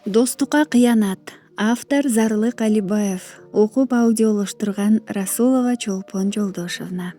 Достукка кыянат. Автор Зарлык Алибаев. Окуп аудиолоштурган Расулова Чолпон Жолдошовна.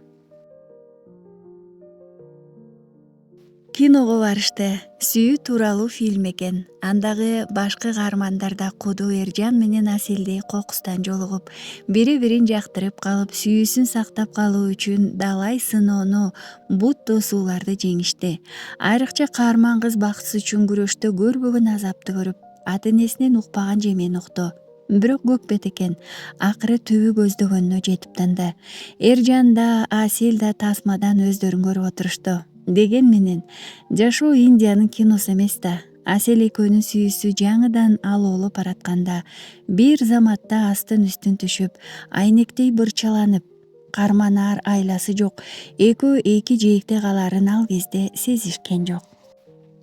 Киного барышты. Сүйүү тууралуу фильм экен. Андагы башкы каармандар да Куду Эржан менен Аселдей кокустан жолугуп, бири-бирин жактырып калып, сүйүүсүн сактап калуу үчүн далай сыноону, бут тосууларды жеңишти. Айрыкча каарман кыз бакыт үчүн күрөштө көрбөгөн азапты көрүп, ата-энесинен укпаган жемени укту. Бирок көкпет экен. Акыры түбү көздөгөнүнө жетип танды. Эржан да Асел да тасмадан өздөрүн көрүп отурушту. Деген менен жашоо Индиянын киносу эмес да. Асел экөөнүн сүйүүсү жаңыдан алоолоп баратканда бир заматта астын үстүн түшүп, айнектей бырчаланып, карманаар айласы жок экөө эки жээкте калаарын ал кезде сезишкен жок.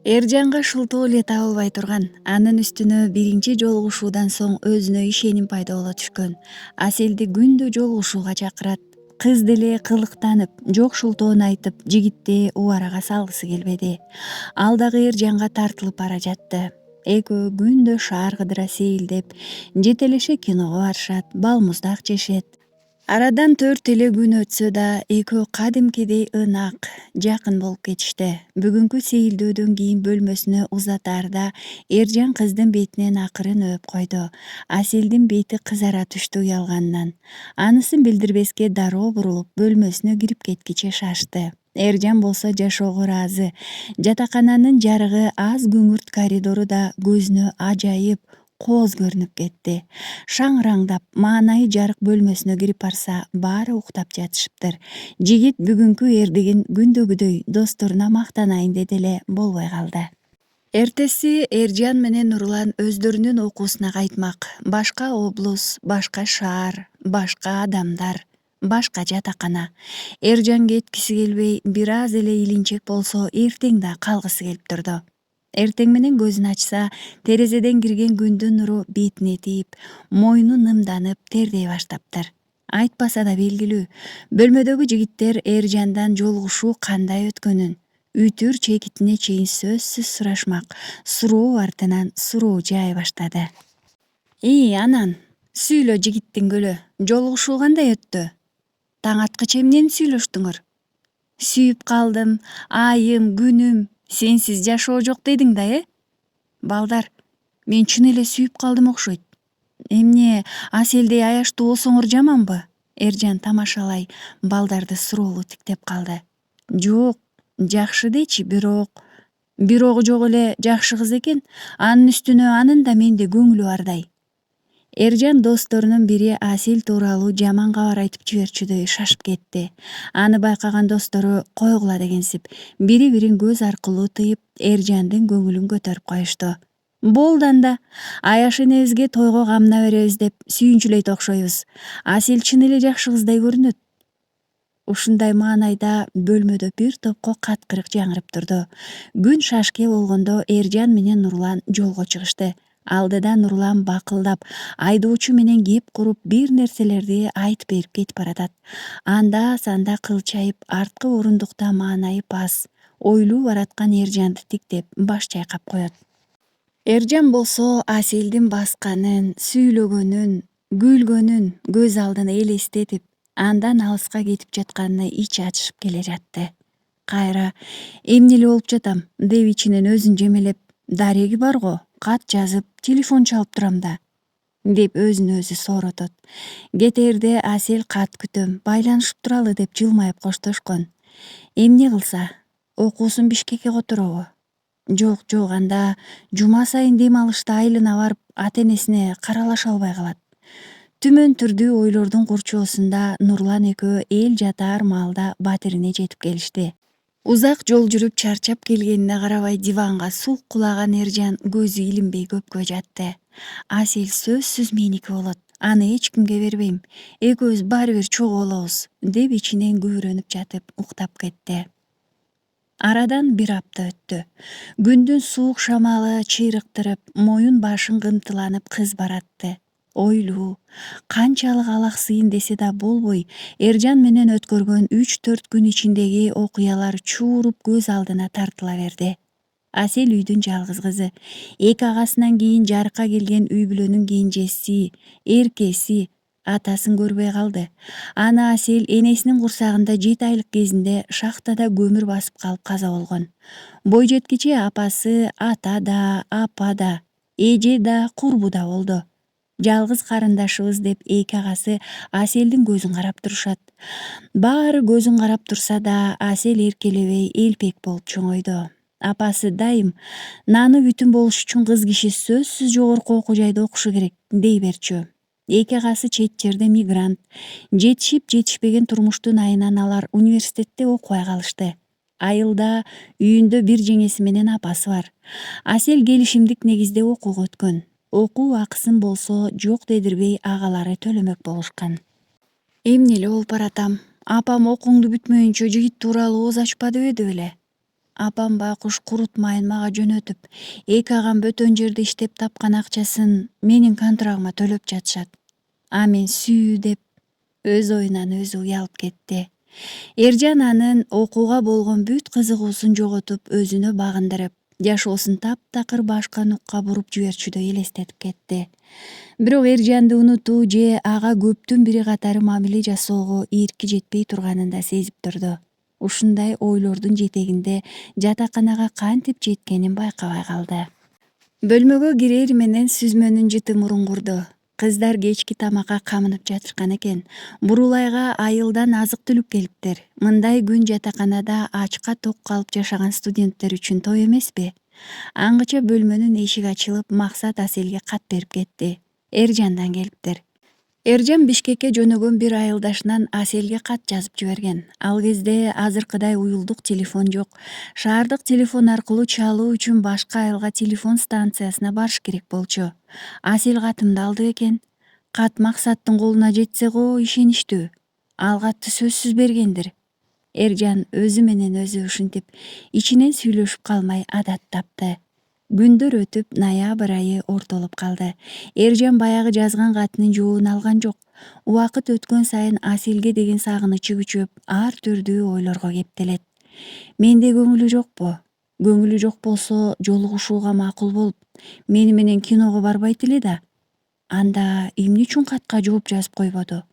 Эржанга шылтоо эле табылбай турган. Анын үстүнө биринчи жолугушуудан соң өзүнө ишеним пайда боло түшкөн. Аселди күндө жолугушууга чакырат. Кыз деле кылыктанып, жок шылтоону айтып, жигитти убарага салгысы келбеди. Ал дагы Эржанга тартылып бара жатты. Экөө күндө шаар кыдыра сейилдеп, жетелеше киного барышат, балмуздак жешет. Арадан 4 эле күн өтсө да экөө кадимкидей ынак, жакын болуп кетишти. Бүгүнкү сейилдөөдөн кийин бөлмөсүнө узатаарда Эржан кыздын бетинен акырын өөп койду. Аселдин бети кызара түштү уялганынан. Анысын билдирбеске дароо бурулуп, бөлмөсүнө кирип кеткиче шашты. Эржан болсо жашоого ыраазы. Жатакананын жарыгы аз күңүрт коридору да көзүнө ажайып кооз көрүнүп кетти. Шаңыраңдап, маанайы жарык бөлмөсүнө кирип барса, баары уктап жатышыптыр. Жигит бүгүнкү эрдигин күндөгүдөй досторуна мактанайын деди эле болбой калды. Эртеси Эржан менен Нурлан өздөрүнүн окуусуна кайтмак. Башка облус, башка шаар, башка адамдар, башка жатакана. Эржан кеткиси келбей, бир аз эле илинчек болсо, эртең да калгысы келип турду. Эртең менен көзүн ачса, терезеден кирген күндүн нуру бетине тийип, мойну нымданып, тердей баштаптыр. Айтпаса да белгилүү, бөлмөдөгү жигиттер Эржандан жолугушуу кандай өткөнүн, үтүр чекитине чейин сөзсүз сурашмак. Суроо артынан суроо жаай баштады. Анан, сүйлө жигиттин көлө, жолугушуу кандай өттү? Таң аткыча эмнени сүйлөштүңөр? Сүйүп калдым, айым, күнүм, сенсиз жашоо жок дедиң да, Балдар, мен чын эле сүйүп калдым окшойт. Эмне, Аселдей аяштуу болсоңор жаманбы? Эржан тамашалай балдарды суроолуу тиктеп калды. Жок, жакшы дечи, бирок жок эле жакшы кыз экен. Анын үстүнө анын да менде көңүлү бардай. Эржан досторунун бири Асел тууралуу жаман кабар айтып жиберчүдөй шашып кетти. Аны байкаган достору койгула дегенсип, бири-бирин көз аркылуу тыйып, Эржандын көңүлүн көтөрүп коюшту. Болду анда, Аяш энебизге тойго камына беребиз деп сүйүнчүлөйт окшойбуз. Асел чын эле жакшы кыздай көрүнөт. Ушундай маанайда бөлмөдө бир топко каткырык жаңырып турду. Күн шашке болгондо Эржан менен Нурлан жолго чыгышты. Алдыда Нурлан бакылдап, айдоочу менен кеп куруп бир нерселерди айтып берип кетип баратат. Анда-санда кылчайып, арткы орундукта маанайып аз, ойлуу бараткан Эржанды тиктеп, баш чайкап коет. Эржан болсо Аселдин басканын, сүйлөгөнүн, күлгөнүн көз алдына элестетип, андан алыска кетип жатканына ичи ачышып келе жатты. Кайра эмне эле болуп жатам деп ичинен өзүн жемелеп, дареги барго, кат жазып, телефон чалып турам да, деп өзүн өзү сооротот. Кетээрде Асел кат күтөм, байланышып туралы деп жылмайып коштошкон. Эмне кылса, окуусун Бишкекке которобу? Жок, анда жума сайын дем алышта айылына барып, ата-энесине каралаша албай калат. Түмөн түрдүү ойлордун курчоосунда Нурлан экөө эл жатаар маалда батирине жетип келишти. Узак жол жүрүп чарчап келгенине карабай диванга сук кулаган Эржан көзү илинбей көпкө жатты. Асел сөзсүз меники болот, аны эч кимге бербейм, экөөбүз баары бир чогуу болобуз, деп ичинен күбүрөнүп жатып уктап кетти. Арадан бир апта өттү. Күндүн суук шамалы чыйрыктырып, моюн башын кымтыланып кыз баратты. Ойлуу, канчалык алаксыйын десе да болбой, Эржан менен өткөргөн 3-4 күн ичиндеги окуялар чууруп көз алдына тартыла берди. Асель үйдүн жалгыз кызы. Эки агасынан кийин жарыкка келген үй бүлөнүн кенжеси, эркеси, атасын көрбөй калды. Аны Асель энесинин курсагында 7 айлык кезинде шахтада көмүр басып калып каза болгон. Бой жеткиче апасы ата да, апа да, эже да, курбу да болду. Жалгыз карындашыбыз деп эки агасы Аселдин көзүн карап турушат. Баары көзүн карап турса да, Асель эркелебей, элпек болуп чоңойду. Апасы дайым наны бүтүн болуш үчүн кыз киши сөзсүз жогорку окуу жайда окушу керек дей берчү. Эки агасы чет жерде мигрант. Жетишип жетишпеген турмуштун айынан алар университетте окубай калышты. Айылда үйүндө бир жеңеси менен апасы бар. Асель келишимдик негизде окууга өткөн. Окуу акысын болсо жок дедирбей агалары төлөмөк болушкан. Эмне эле болуп баратам? Апам окууңду бүтмөйүнчө жигит тууралуу ооз ачпады беле? Апам байкуш курутмайын мага жөнөтүп, эки агам бөтөн жерде иштеп тапкан акчасын менин контрагыма төлөп жатышат. А мен сүү деп өз оюнан өзү уялып кетти. Эржан анын окууга болгон бүт кызыгуусун жоготуп, өзүнө багындырып, жашоосун таптакыр башка нукка буруп жиберчүдөй элестетип кетти. Бирок Эржанды унутуу же ага көптүн бири катары мамиле жасоого ирки жетпей турганын да сезип турду. Ушундай ойлордун жетегинде жатаканага кантип жеткенин байкабай калды. Бөлмөгө кирери менен сүзмөнүн жыты муруңгурду. Кыздар кечки тамакка камынып жатышкан экен. Бурулайга айылдан азык-түлүк келиптир. Мындай күн жатаканада ачка ток калып жашаган студенттер үчүн той эмеспи? Аңгыча бөлмөнүн эшиги ачылып, Максат Аселге кат берип кетти. Эржандан келиптир. Эржан Бишкекке жөнөгөн бир айылдашынан Аселге кат жазып жиберген. Ал кезде азыркыдай уюлдук телефон жок. Шаардык телефон аркылуу чалуу үчүн башка айылга телефон станциясына барыш керек болчу. Асель катымды алды экен. Кат Максаттын колуна жетсе го ишеничтүү. Ал катты сөзсүз бергендир. Эржан өзү менен өзү ушинтип ичинен сүйлөшүп калмай адат тапты. Күндөр өтүп, ноябрь айы ортолуп калды. Эржан баягы жазган катынын жообун алган жок. Убакыт өткөн сайын Аселге деген сагынычы күчөп, ар түрдүү ойлорго кептелет. Менде көңүлү жокпу? Көңүлү жок болсо жолугушууга макул болуп, мени менен киного барбайт эле да. Анда эмне үчүн катка жооп жазып койбоду?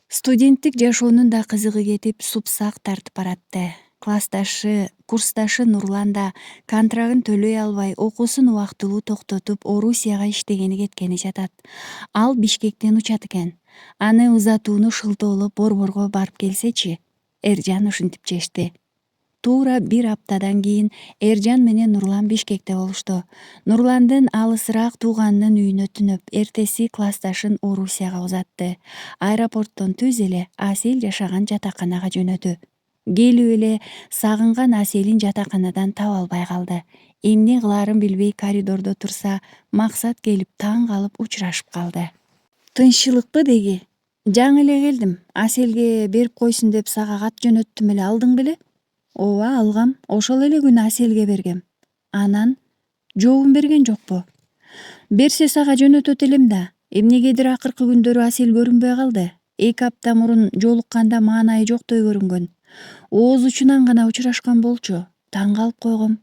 Студенттик жашоонун да кызыгы кетип, супсак тартып баратты. Классташы, курсташы Нурлан да контрагын төлөй албай, окуусун убактылуу токтотуп, Орусияга иштегени кеткени жатат. Ал Бишкектен учат экен. Аны узатууну шылтоолоп Борборго барып келсечи? Эржан ушинтип чечти. Туура бир аптадан кийин Эржан менен Нурлан Бишкекте болушту. Нурландын алысыраак тууганынын үйүнө түнөп, эртеси классташын Орусияга узатты. Аэропорттон түз эле Асель жашаган жатаканага жөнөдү. Келип эле сагынган Аселин жатаканадан таба албай калды. Эмне кылаарын билбей коридордо турса, Максат келип таң калып учурашып калды. Тынччылыкпы деги? Жаңы эле келдим. Аселге берип койсун деп сага кат жөнөттүм эле, алдың беле? Ооба, алгам. Ошол эле күнү Аселге бергем. Анан жообун берген жокпу? Берсе сага жөнөтөт элем да. Эмнегедир акыркы күндөрү Асел көрүнбөй калды. 2 апта мурун жолукканда маанайы жоктой көрүнгөн. Ооз учунан гана учурашкан болчу. Таң калып койгом.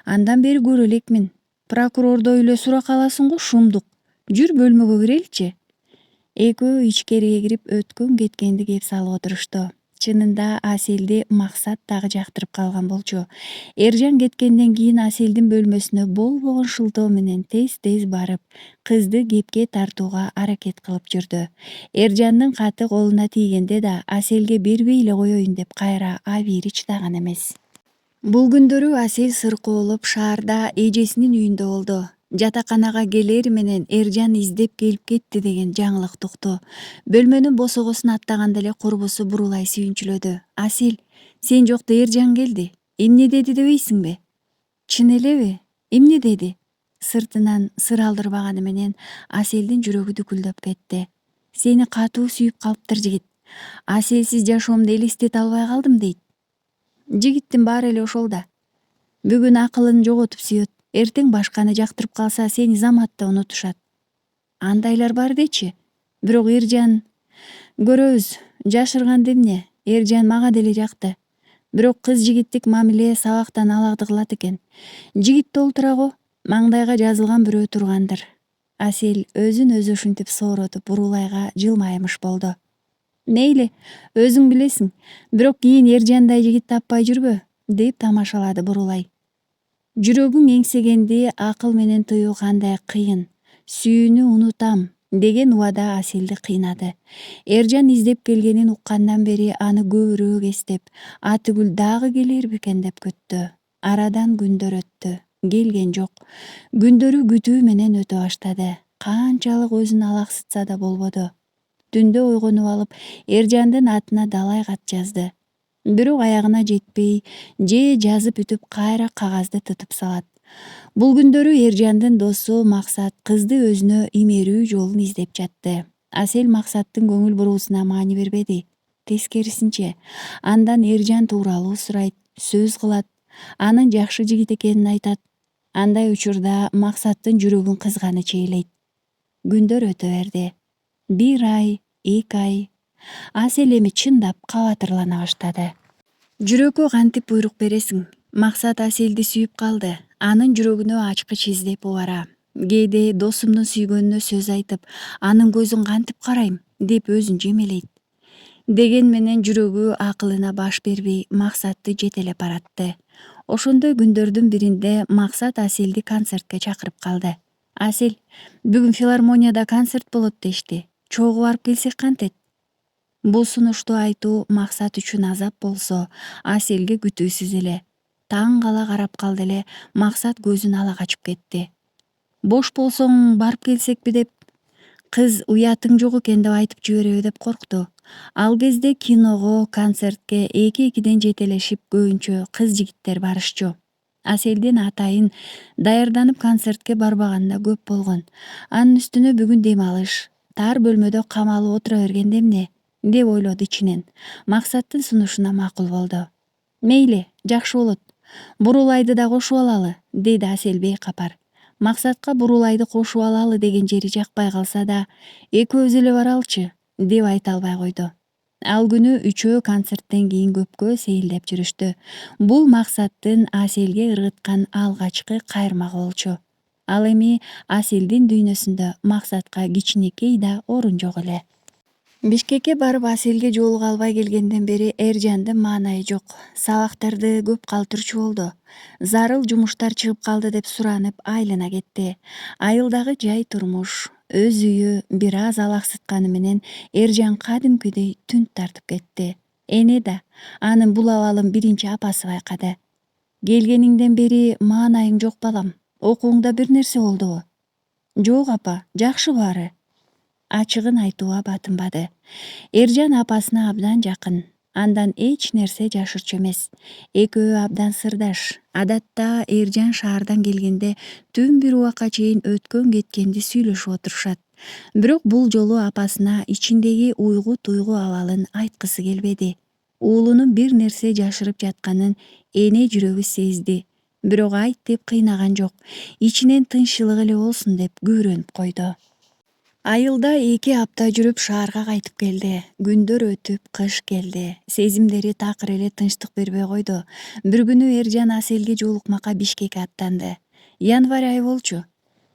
Андан бери көрө элекмин. Прокурордой эле сурак аласың го, шумдук. Жүр бөлмөгө киреличи. Экөө ичкериге кирип өткөн кеткенди кеп салып отурушту. Чынында Аселди Максат дагы жактырып калган болчу. Эржан кеткенден кийин Аселдин бөлмөсүнө болбогон шылтоо менен тез-тез барып, кызды кепке тартууга аракет кылып жүрдү. Эржандын каты колуна тийгенде да Аселге бербей эле коеюн деп кайра абийири чыдаган эмес. Бул күндөрү Асель сыркоолоп шаарда эжесинин үйүндө болду. Жатаканага келери менен Эржан издеп келип кетти деген жаңылыкты укту. Бөлмөнүн босогосун аттаганда эле курбусу Бурулай сүйүнчүлөдү. Асель, сен жокто Эржан келди. Эмне деди дебейсиңби? Чын элеби? Эмне деди? Сыртынан сыр алдырбаганы менен Аселдин жүрөгү дүкүлдөп кетти. Сени катуу сүйүп калыптыр жигит. Аселсиз жашоомду элестете албай калдым дейт. Жигиттин баары эле ошол да. Бүгүн акылын жоготуп сүйөт. Эртең башканы жактырып калса, сени заматта унутушат. Андайлар бар дечи. Бирок Эржан... Көрөбүз, жашырганда эмне? Эржан мага деле жакты. Бирок кыз жигиттик мамиле сабактан алакты кылат экен. Жигит толтура го, маңдайга жазылган бирөө тургандыр. Асель өзүн өзү ушинтип сооротуп Бурулайга жылмаймыш болду. Мейли, өзүң билесиң, бирок кийин Эржандай жигит таппай жүрбө, деп тамашалады Бурулай. Жүрөгүң эңсегенди акыл менен тыюу кандай кыйын. Сүйүүнү унутам деген убада Аселди кыйнады. Эржан издеп келгенин уккандан бери аны көбүрөөк эстеп, атүгүл дагы келер бекен деп күттү. Арадан күндөр өттү. Келген жок. Күндөрү күтүү менен өтө баштады. Канчалык өзүн алаксытса да болбоду. Түндө ойгонуп алып, Эржандын атына далай кат жазды. Бирок аягына жетпей, же жазып бүтүп кайра кагазды тытып салат. Бул күндөрү Эржандын досу Максат кызды өзүнө имерүү жолун издеп жатты. Асель Максаттын көңүл буруусуна маани бербеди. Тескерисинче, андан Эржан тууралуу сурайт, сөз кылат, анын жакшы жигит экенин айтат. Андай учурда Максаттын жүрөгүн кызганыч ээлейт. Күндөр өтө берди. 1 ай, 2 ай. Асель эми чындап кабатырлана баштады. Жүрөккө кантип буйрук бересиң? Максат Аселди сүйүп калды. Анын жүрөгүнө ачкыч издеп убара. Кээде досумдун сүйгөнүнө сөз айтып, анын көзүн кантип карайм деп өзүн жемелейт. Деген менен жүрөгү акылына баш бербей Максатты жетелеп баратты. Ошондой күндөрдүн биринде Максат Аселди концертке чакырып калды. Асель, бүгүн филармонияда концерт болот дешти. Чогуу барып келсек кантет? Бул сунушту айтуу Максат үчүн азап болсо, Аселге күтүүсүз эле. Таң кала карап калды эле, Максат көзүн ала качып кетти. Бош болсоң барып келсекпи деп. Кыз уятың жок экен деп айтып жибереби деп коркту. Ал кезде киного, концертке эки-экиден жетелешип көбүнчө кыз жигиттер барышчу. Аселдин атайын даярданып концертке барбаганына көп болгон. Анын үстүнө бүгүн дем алыш. Тар бөлмөдө камалып отура бергенде эмне? Деп ойлоду ичинен. Максаттын сунушуна макул болду. Мейли, жакшы болот. Бурулайды да кошуп алалы, деди Асель бейкапар. Максатка Бурулайды кошуп алалы деген жери жакпай калса да, экөөбүз эле баралычы, деп айта албай койду. Ал күнү үчөө концерттен кийин көпкө сейилдеп жүрүштү. Бул Максаттын Аселге ыргыткан алгачкы кайрмагы болчу. Ал эми Аселдин дүйнөсүндө Максатка кичинекей да орун жок эле. Бишкекке барып Аселге жолуга албай келгенден бери Эржандын маанайы жок. Сабактарды көп калтырчу болду. Зарыл жумуштар чыгып калды деп суранып айлана кетти. Айылдагы жай турмуш, өз үйү бир аз алаксытканы менен Эржан кадимкидей түнт тартып кетти. Эне да анын бул абалын биринчи апасы байкады. Келгениңден бери маанайың жок балам. Окууңда бир нерсе болдубу? Жок апа, жакшы баары. Ачыгын айтууга батынбады. Эржан апасына абдан жакын. Андан эч нерсе жашырчу эмес. Экөө абдан сырдаш. Адатта Эржан шаардан келгенде түн бир убакка чейин өткөн кеткенди сүйлөшүп отурушат. Бирок бул жолу апасына ичиндеги уйгу туйгу абалын айткысы келбеди. Уулунун бир нерсе жашырып жатканын эне жүрөгү сезди. Бирок айт деп кыйнаган жок. Ичинен тынччылык эле болсун деп күбүрөнүп койду. Айылда 2 апта жүрүп шаарга кайтып келди. Күндөр өтүп, кыш келди. Сезимдери такыр эле тынчтык бербей койду. Бир күнү Эржан Аселге жолукмакка Бишкекке аттанды. Январь айы болчу.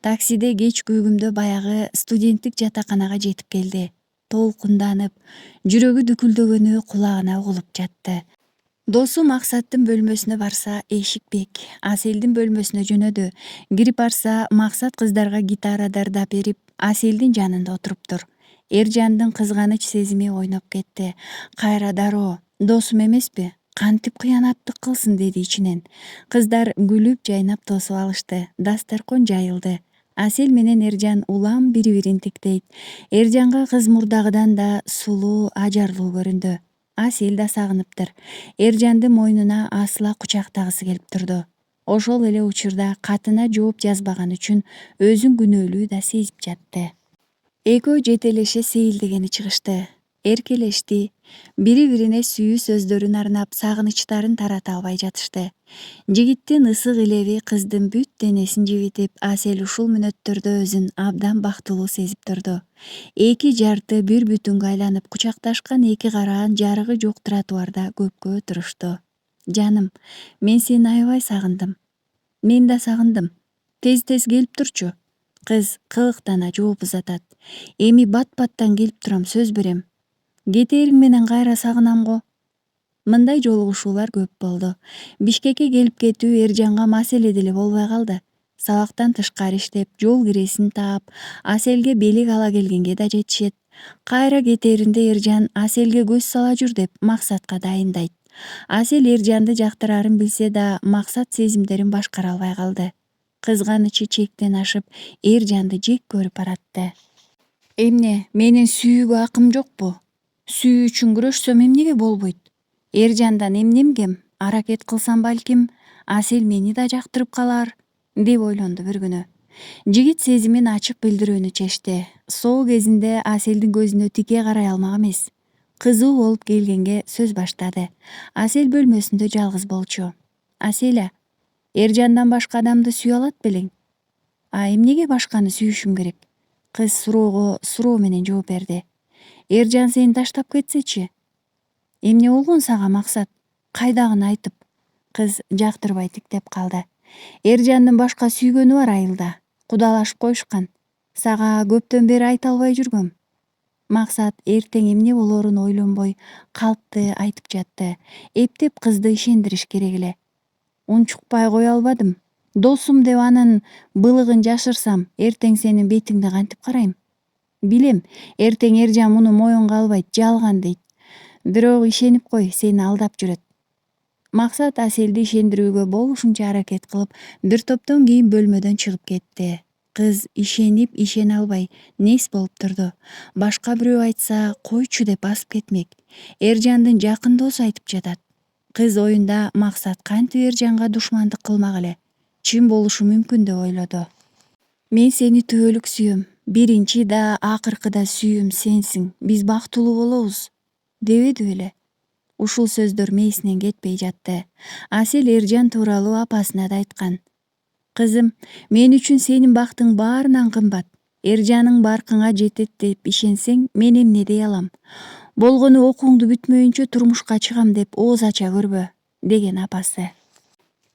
Таксиде кеч күйгүмдө баягы студенттик жатаканага жетип келди. Толкунданып, жүрөгү дүкүлдөгөнү кулагына угулуп жатты. Досу Максаттын бөлмөсүнө барса эшик бек. Аселдин бөлмөсүнө жөнөдү. Кирип барса, Максат кыздарга гитара дардап берип, Аселдин жанында отуруптур. Эржандын кызганыч сезими ойноп кетти. Кайра дароо, досум эмеспи? Кантип кыянаттык кылсын, деди ичинен. Кыздар күлүп жайнап тосуп алышты. Дасторкон жайылды. Асель менен Эржан улам бири-бирин тиктейт. Эржанга кыз мурдагыдан да сулуу, ажарлуу көрүндү. Асель да сагыныптыр. Эржанды мойнуна асыла кучактагысы келип турду. Ошол эле учурда катына жооп жазбаганы үчүн өзүн күнөөлүү да сезип жатты. Экөө жетелеше сейилдегени чыгышты. Эркелешти. Бири-бирине сүйүү сөздөрүн арнап, сагынычтарын тарата албай жатышты. Жигиттин ысык илеби кыздын бүт денесин жибитип, Асель ушул мүнөттөрдө өзүн абдан бактылуу сезип турду. Эки жарты бир бүтүнгө айланып кучакташкан эки караан жарыгы жок тротуарда көпкө отурушту. Жаным, мен сени аябай сагындым. Мен да сагындым. Тез келип турчу. Кыз кылыктана жооп узатат. Эми бат-баттан келип турам, сөз берем. Кетээриң менен кайра сагынам го. Мындай жолугушуулар көп болду. Бишкекке келип кетүү Эржанга маселе деле болбой калды. Сабактан тышкары иштеп, жол киресин таап, Аселге белек ала келгенге да жетишет. Кайра кетээринде Эржан Аселге көз сала жүр деп Максатка дайындайт. Асел Эржанды жактырарын билсе да, Максат сезимдерин башкара албай калды. Кызганычы чектен ашып, Эржанды жек көрүп баратты. Эмне, менин сүйүүгө акым жокпу? Сүйүү үчүн күрөшсөм эмнеге болбойт? Эржандан эмнем кем? Аракет кылсам балким, Асел мени да жактырып калар, деп ойлонду бир күнү. Жигит сезимин ачык билдирүүнү чечти. Соо кезинде Аселдин көзүнө тике карай алмак эмес. Кызуу болуп келгенге сөз баштады. Асел бөлмөсүндө жалгыз болчу. Аселя, Эржандан башка адамды сүйө алат белең? Эмнеге башканы сүйүшүм керек? Кыз суроого суроо менен жооп берди. Эржан сени таштап кетсечи? Эмне болгон сага, Максат? Кайдагыны айтып? Кыз жактырбай тиктеп калды. Эржандын башка сүйгөнү бар айылда. Кудалашып коюшкан. Сага көптөн бери айта албай жүргөм. Максат эртең эмне болорун ойлонбой калпты айтып жатты. Эптеп кызды ишендириш керек эле. Унчукпай кое албадым. Досум деп анын былыгын жашырсам, эртең сенин бетиңди кантип карайм? Билем, эртең Эржан муну моюнга албайт, жалган дейт. Бирок ишенип кой, сени алдап жүрөт. Максат Аселди ишендирүүгө болушунча аракет кылып, бир топтон кийин бөлмөдөн чыгып кетти. Кыз ишенип ишене албай нес болуп турду. Башка бирөө айтса, койчу деп басып кетмек. Эржандын жакын досу айтып жатат. Кыз оюнда Максат кантип Эржанга душмандык кылмак эле? Чын болушу мүмкүн деп ойлоду. Мен сени түбөлүк сүйөм. Биринчи да акыркы да сүйүүм сенсиң. Биз бактылуу болобуз. Дебеди беле? Ушул сөздөр мээсинен кетпей жатты. Асел Эржан тууралуу апасына да айткан. Кызым, мен үчүн сенин бактың баарынан кымбат. Эржаның баркыңа жетет деп ишенсең, мен эмне дей алам? Болгону окууңду бүтмөйүнчө турмушка чыгам деп ооз ача көрбө, деген апасы.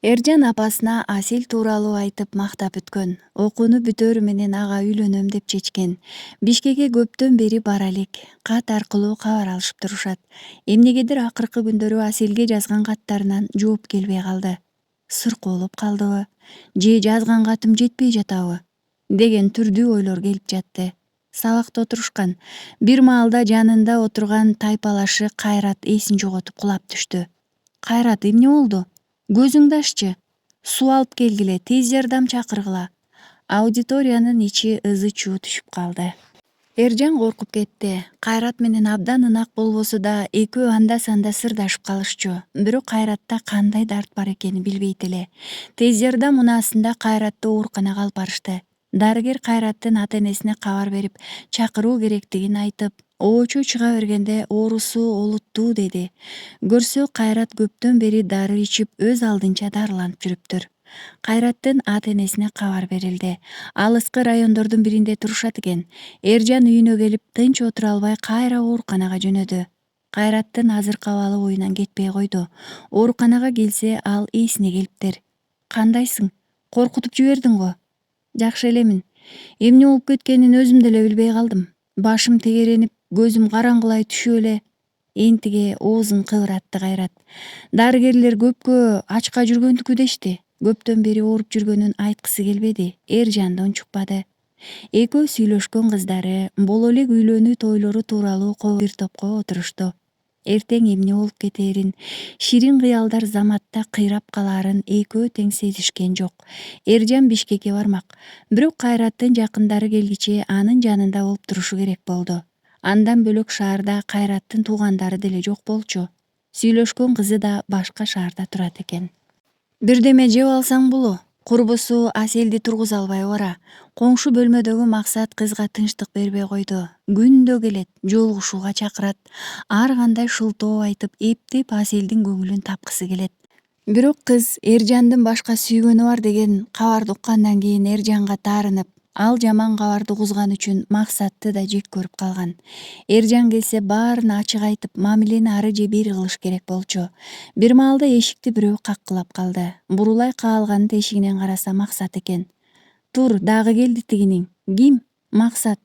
Эржан апасына Асел тууралуу айтып мактап бүткөн. Окууну бүтөөрү менен ага үйлөнөм деп чечкен. Бишкекке көптөн бери бара элек. Кат аркылуу кабар алышып турушат. Эмнегедир акыркы күндөрү Аселге жазган каттарынан жооп келбей калды. Сыркоолоп калдыбы? Же жазган катым жетпей жатабы? Деген түрдүү ойлор келип жатты. Сабакта отурушкан. Бир маалда жанында отурган тайпалашы Кайрат эсин жоготуп кулап түштү. Кайрат, эмне болду? Көзүңдү аччы. Суу алып келгиле, тез жардам чакыргыла. Аудиториянын ичи ызы-чуу түшүп калды. Эржан коркуп кетти. Кайрат менен абдан ынак болбосо да, экөө анда-санда сырдашып калышчу. Бирок Кайратта кандай дарт бар экенин билбейт эле. Тез жардам унаасында Кайратты ооруканага алып барышты. Дарыгер Кайраттын ата-энесине кабар берип, чакыруу керектигин айтып, обочо чыга бергенде оорусу олуттуу деди. Көрсө, Кайрат көптөн бери дары ичип, өз алдынча дарыланып жүрүптүр. Кайраттын ата-энесине кабар берилди. Алыскы райондордун биринде турушат экен. Эржан үйүнө келип, тынч отура албай кайра ооруканага жөнөдү. Кайраттын азыркы абалы оюнан кетпей койду. Ооруканага келсе, ал эсине келиптир. Кандайсың? Коркутуп жибердиң го. Жакшы элемин. Эмне болуп кеткенин өзүм деле билбей калдым. Башым тегеренип, көзүм караңгылай түшүп эле. Энтиге оозун кыбыратты Кайрат. Дарыгерлер көпкө ачка жүргөндүкү дешти. Көптөн бери ооруп жүргөнүн айткысы келбеди. Эржанды унчукпады. Экөө сүйлөшкөн кыздары, боло элек үйлөнүү тойлору тууралуу бир топко отурушту. Эртең эмне болуп кетээрин, ширин кыялдар заматта кыйрап калаарын экөө тең сезишкен жок. Эржан Бишкекке бармак. Бирок Кайраттын жакындары келгиче анын жанында болуп турушу керек болду. Андан бөлөк шаарда Кайраттын туугандары деле жок болчу. Сүйлөшкөн кызы да башка шаарда турат экен. Бирдеме жеп алсаң булу? Курбусу Аселди тургуза албай бара. Коңшу бөлмөдөгү Максат кызга тынчтык бербей койду. Күндө келет, жолугушууга чакырат. Ар кандай шылтоо айтып, эптеп Аселдин көңүлүн тапкысы келет. Бирок кыз Эржандын башка сүйгөнү бар деген кабарды уккандан кийин Эржанга таарынып, Ал жаман кабарды угузган үчүн Максатты да жек көрүп калган. Эржан келсе баарын ачык айтып, мамилени ары же бери кылыш керек болчу. Бир маалда эшикти бирөө каккылап калды. Бурулай каалганын эшигинен караса Максат экен. Тур, дагы келди тигиниң. Ким? Максат.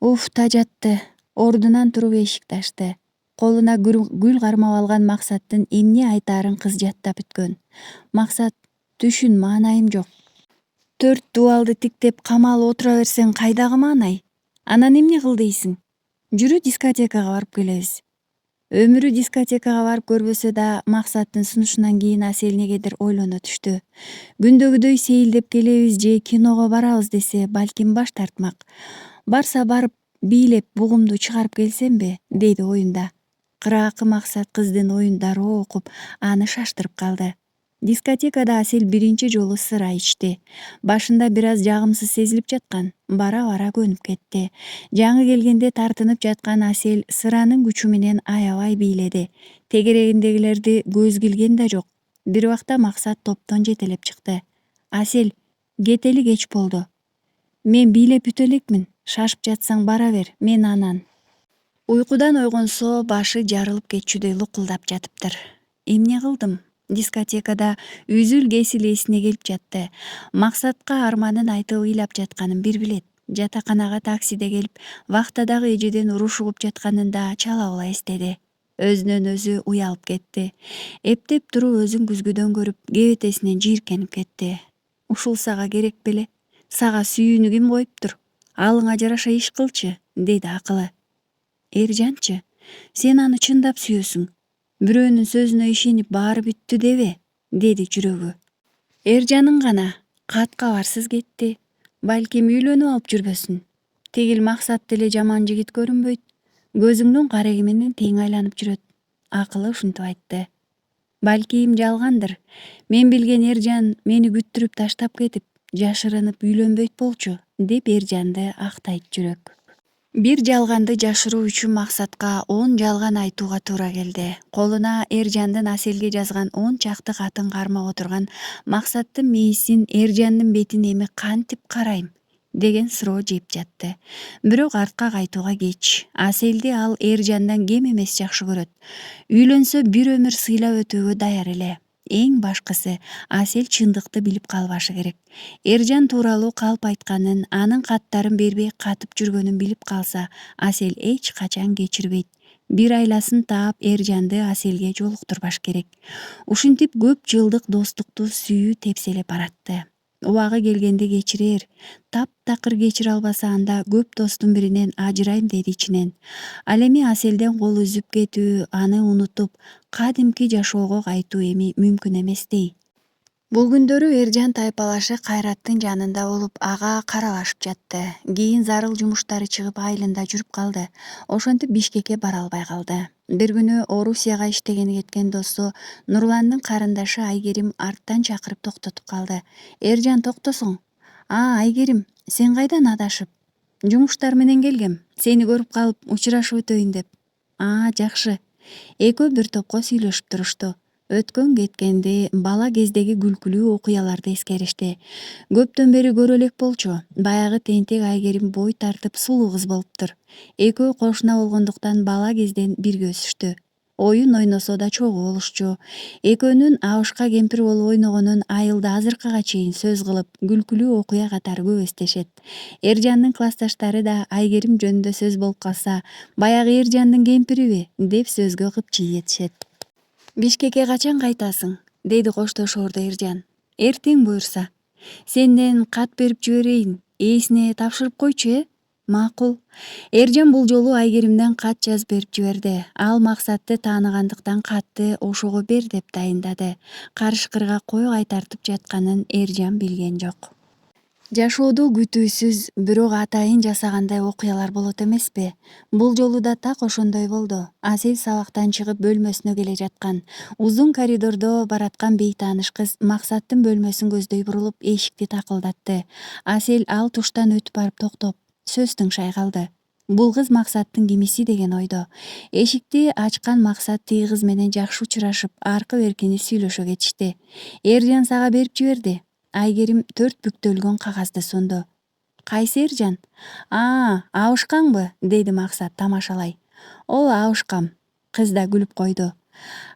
Уф, тажатты. Ордунан туруп эшикти ачты. Колуна гүл кармап алган Максаттын эмне айтаарын кыз жаттап бүткөн. Максат, түшүн, маанайым жок. 4 дубалды тиктеп камалып отура берсең кайдагы маанай? Анан эмне кыл дейсиң? Жүрү дискотекага барып келебиз. Өмүрү дискотекага барып көрбөсө да Максаттын сунушунан кийин Асель негедир ойлоно түштү. Күндөгүдөй сейилдеп келебиз же киного барабыз десе, балким баш тартмак. Барса барып бийлеп бугумду чыгарып келсемби, деди оюнда. Кыраакы Максат кыздын оюн дароо окуп, аны шаштырып калды. Дискотекада Асель биринчи жолу сыра ичти. Башында бир аз жагымсыз сезилип жаткан, бара-бара көнүп кетти. Жаңы келгенде тартынып жаткан Асель сыранын күчү менен аябай бийледи. Тегерегиндегилерди көзгү илген да жок. Бир убакта Максат топтон жетелеп чыкты. Асель, кетели кеч болду. Мен бийлеп бүтө элекмин. Шашып жатсаң бара бер, мен анан. Уйкудан ойгонсо башы жарылып кетчүдөй лукулдап жатыптыр. Эмне кылдым? Дискотекада үзүл-кесил эсине келип жатты. Максатка арманын айтып ыйлап жатканын бир билет. Жатаканага таксиде келип, вахтадагы эжеден уруш угуп жатканын да чала була эстеди. Өзүнөн өзү уялып кетти. Эптеп туруп өзүн күзгүдөн көрүп, кебетесинен жийиркенип кетти. Ушул сага керек беле? Сага сүйүүнү ким коюптур? Алыңа жараша иш кылчы, деди акылы. Эржанчы, сен аны чындап сүйөсүң. Бирөөнүн сөзүнө ишенип баары бүттү дебе, деди жүрөгү. Эржанын гана кат кабарсыз кетти. Балким үйлөнүп алып жүрбөсүн. Тигил Максат деле жаман жигит көрүнбөйт. Көзүңдүн кареги менен тең айланып жүрөт. Акылы ушинтип айтты. Балким жалгандыр. Мен билген Эржан мени күттүрүп таштап кетип, жашырынып үйлөнбөйт болчу, деп Эржанды актайт жүрөк. Бир жалганды жашыруу үчүн Максатка 10 жалган айтууга туура келди. Колуна Эржандын Аселге жазган 10 чакты катын кармап отурган Максаттын мээсин Эржандын бетин эми кантип карайм деген суроо жеп жатты. Бирок артка кайтууга кеч. Аселди ал Эржандан кем эмес жакшы көрөт. Үйлөнсө бир өмүр сыйлап өтүүгө даяр эле. Эң башкысы, Асель чындыкты билип калбашы керек. Эржан тууралуу калп айтканын, анын каттарын бербей катып жүргөнүн билип калса, Асель эч качан кечирбейт. Бир айласын таап Эржанды Аселге жолуктурбаш керек. Ушинтип көп жылдык достукту сүйүү тепселеп баратты. Убагы келгенде кечирер. Таптакыр кечире албаса, анда көп достун биринен ажырайм деди ичинен. Ал эми Аселден кол үзүп кетүү, аны унутуп, кадимки жашоого кайтуу эми мүмкүн эместей. Бул күндөрү Эржан тайпалашы Кайраттын жанында болуп, ага каралашып жатты. Кийин зарыл жумуштары чыгып, айылында жүрүп калды. Ошентип Бишкекке бара албай калды. Бир күнү Орусияга иштегени кеткен досу Нурландын карындашы Айгерим арттан чакырып токтотуп калды. Эржан, токтосоң. Айгерим, сен кайдан адашып? Жумуштар менен келгем. Сени көрүп калып, учурашып өтөйүн деп. Жакшы. Экөө бир топко сүйлөшүп турушту. Өткөн кеткенди, бала кездеги күлкүлүү окуяларды эскеришти. Көптөн бери көрө элек болчу. Баягы тентек Айгерим бой тартып сулуу кыз болуптур. Экөө кошуна болгондуктан бала кезден бирге өсүштү. Оюн ойносо да чогуу болушчу. Экөөнүн абышка кемпир болуп ойногонун айылда азыркыга чейин сөз кылып, күлкүлүү окуя катары көп эстешет. Эржандын классташтары да Айгерим жөнүндө сөз болуп калса, баягы Эржандын кемпириби деп сөзгө кыпчый кетишет. Бишкекке качан кайтасың? Деди коштошоордо Эржан. Эртең буюрса. Сенден кат берип жиберейин, ээсине тапшырып койчу, Макул. Эржан бул жолу Айгеримден кат жазып берип жиберди. Ал Максатты тааныгандыктан катты ошого бер деп дайындады. Карышкырга кой кайтартып жатканын Эржан билген жок. Жашоодо күтүүсүз, бирок атайын жасагандай окуялар болот эмеспи? Бул жолу да так ошондой болду. Асель сабактан чыгып бөлмөсүнө келе жаткан. Узун коридордо бараткан бейтааныш кыз Максаттын бөлмөсүн көздөй бурулуп, эшикти такылдатты. Асель ал туштан өтүп барып токтоп, сөз тыңшай калды. Бул кыз Максаттын кимиси деген ойдо. Эшикти ачкан Максат тиги кыз менен жакшы учурашып, аркы-беркини сүйлөшө кетишти. Эржан сага берип жиберди. Айгерим 4 бүктөлгөн кагазды сунду. Кайсы Эржан? Абышкаңбы? Деди Максат тамашалай. Ооба абышкам. Кыз да күлүп койду.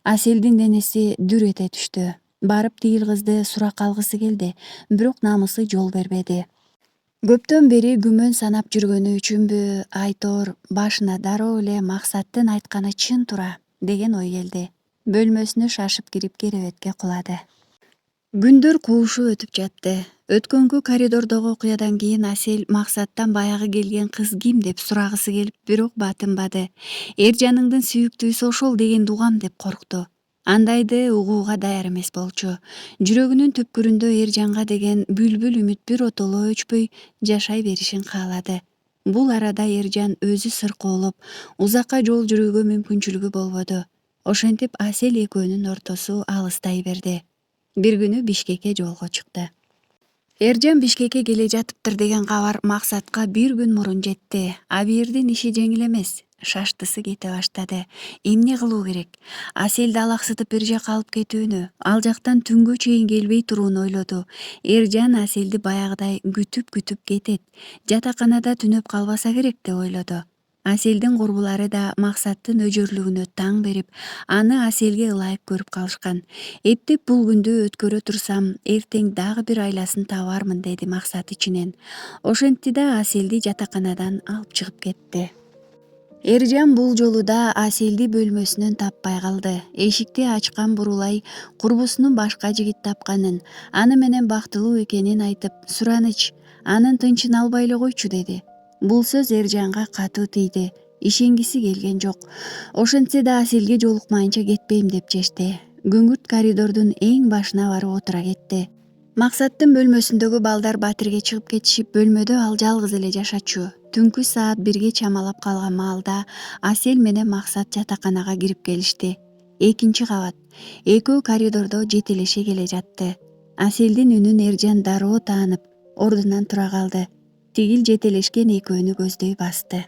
Аселдин денеси дүр эте түштү. Барып тигил кызды суракка алгысы келди, бирок намысы жол бербеди. Көптөн бери күмөн санап жүргөнү үчүнбү, Айтор башына дароо эле Максаттын айтканы чын туура деген ой келди. Бөлмөсүнө шашып кирип керебетке кулады. Күндөр куушуу өтүп жатты. Өткөнгү коридордогу окуядан кийин Асел Максаттан баягы келген кыз ким деп сурагысы келип, бирок батынбады. Эржаныңдын сүйүктүүсү ошол дегенди угам деп коркту. Андайды угууга даяр эмес болчу. Жүрөгүнүн түпкүрүндө Эржанга деген бүлбүл үмүт биротоло өчпөй жашай беришин каалады. Бул арада Эржан өзү сыркоолоп, узакка жол жүрүүгө мүмкүнчүлүгү болбоду. Ошентип Асел экөөнүн ортосу алыстай берди. Бир күнү Бишкекке жолго чыкты. Эржан Бишкекке келе жатыптыр деген кабар Максатка бир күн мурун жетти. Абийирдин иши жеңил эмес. Шаштысы кете баштады. Эмне кылуу керек? Аселди алаксытып бир жакка алып кетүүнү, ал жактан түнгө чейин келбей турууну ойлоду. Эржан Аселди баягыдай күтүп кетет. Жатаканада түнөп калбаса керек деп ойлоду. Аселдин курбулары да Максаттын өжөрлүгүнө таң берип, аны Аселге ылайык көрүп калышкан. Эптеп бул күндү өткөрө турсам, эртең дагы бир айласын табармын, деди Максат ичинен. Ошентти да Аселди жатаканадан алып чыгып кетти. Эржан бул жолу да Аселди бөлмөсүнөн таппай калды. Эшикти ачкан Бурулай курбусунун башка жигит тапканын, аны менен бактылуу экенин айтып, сураныч, анын тынчын албай эле койчу, деди. Бул сөз Эржанга катуу тийди. Ишенгиси келген жок. Ошентсе да Аселге жолукмайынча кетпейм деп чечти. Күңүрт коридордун эң башына барып отура кетти. Максаттын бөлмөсүндөгү балдар батирге чыгып кетишип, бөлмөдө ал жалгыз эле жашачу. Түнкү саат 1ге чамалап калган маалда Асел менен Максат жатаканага кирип келишти. Экинчи кабат. Экөө коридордо жетелеше келе жатты. Аселдин үнүн Эржан дароо таанып, ордунан тура калды. Тигил жетелешкен экөөнү көздөй басты.